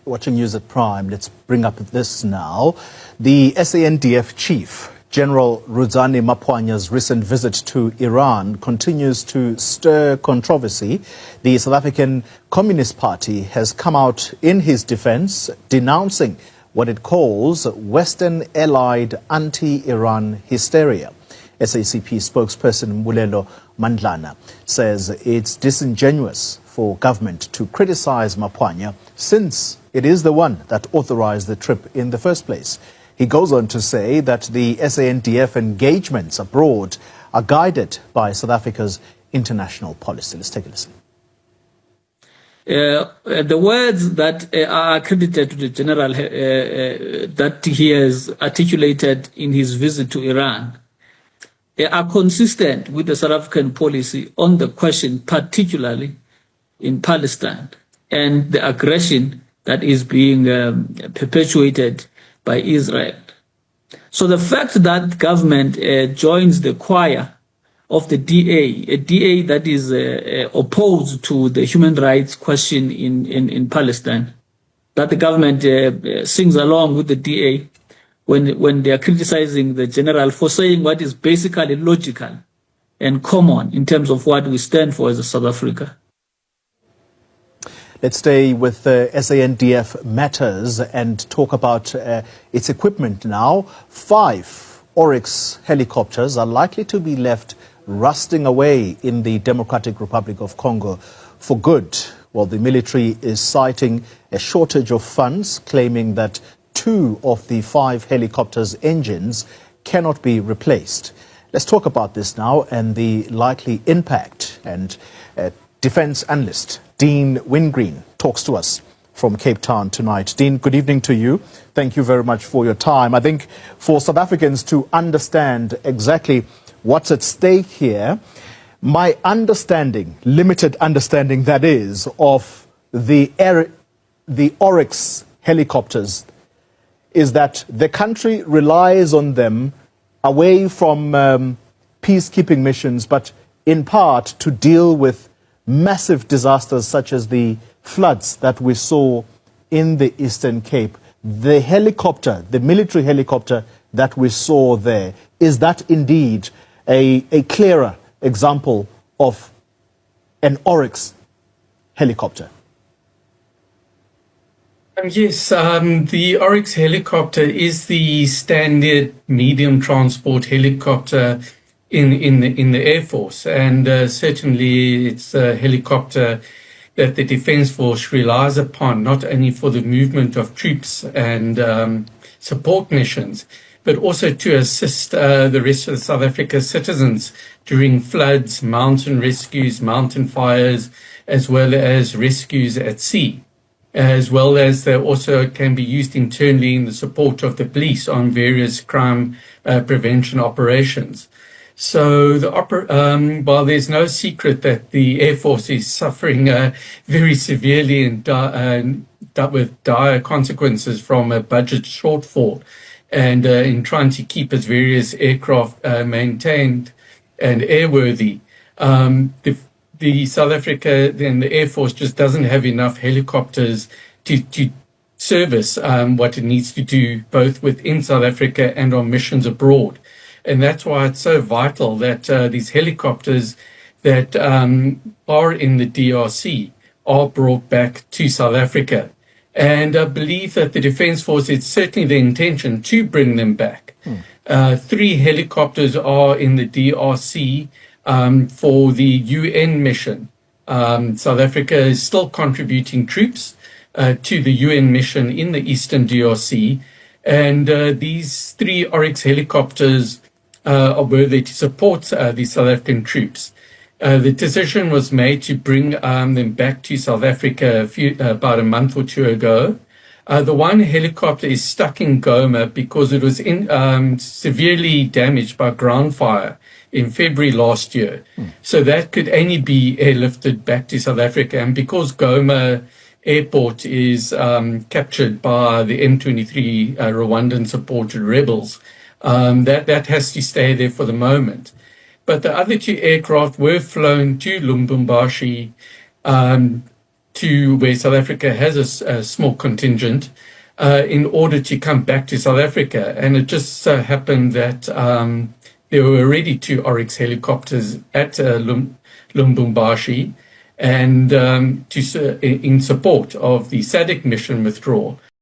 watching news at Prime. Let's bring up this now. The SANDF chief, General Rudzani Mapwanya's recent visit to Iran continues to stir controversy. The South African Communist Party has come out in his defense, denouncing what it calls Western-allied anti-Iran hysteria. SACP spokesperson Mulelo Mandlana says it's disingenuous for government to criticize Mapwanya since it is the one that authorized the trip in the first place. He goes on to say that the SANDF engagements abroad are guided by South Africa's international policy. Let's take a listen. The words that are accredited to the general that he has articulated in his visit to Iran are consistent with the South African policy on the question, particularly in Palestine, and the aggression that is being perpetuated by Israel. So the fact that government joins the choir of the DA, a DA that is opposed to the human rights question in Palestine, that the government sings along with the DA when they are criticizing the general for saying what is basically logical and common in terms of what we stand for as a South Africa. Let's stay with SANDF matters and talk about its equipment now. 5 Oryx helicopters are likely to be left rusting away in the Democratic Republic of Congo for good. Well, the military is citing a shortage of funds, claiming that 2 of the 5 helicopters' engines cannot be replaced. Let's talk about this now and the likely impact. And defense analyst Dean Wingreen talks to us from Cape Town tonight. Dean, good evening to you. Thank you very much for your time. I think for South Africans to understand exactly what's at stake here, my understanding, limited understanding that is, of the Oryx helicopters is that the country relies on them away from peacekeeping missions, but in part to deal with massive disasters such as the floods that we saw in the Eastern Cape. The helicopter, the military helicopter that we saw there, is that indeed a clearer example of an Oryx helicopter? Yes, the Oryx helicopter is the standard medium transport helicopter in the Air Force, and certainly it's a helicopter that the Defence Force relies upon, not only for the movement of troops and support missions, but also to assist the rest of the South Africa citizens during floods, mountain rescues, mountain fires, as well as rescues at sea. As well as they also can be used internally in the support of the police on various crime prevention operations. So while there's no secret that the Air Force is suffering very severely and with dire consequences from a budget shortfall, and in trying to keep its various aircraft maintained and airworthy, the South Africa, then the Air Force just doesn't have enough helicopters to service what it needs to do, both within South Africa and on missions abroad. And that's why it's so vital that these helicopters that are in the DRC are brought back to South Africa. And I believe that the Defence Force, it's certainly the intention to bring them back. 3 helicopters are in the DRC for the UN mission. South Africa is still contributing troops to the UN mission in the Eastern DRC. And these 3 Oryx helicopters are worthy to support the South African troops. The decision was made to bring them back to South Africa about a month or 2 ago. The one helicopter is stuck in Goma because it was severely damaged by ground fire in February last year. So that could only be airlifted back to South Africa. And because Goma Airport is captured by the M23 Rwandan-supported rebels, that has to stay there for the moment. But the other 2 aircraft were flown to Lubumbashi to where South Africa has a small contingent in order to come back to South Africa. And it just so happened that there were already 2 Oryx helicopters at Lubumbashi and in support of the SADC mission withdrawal.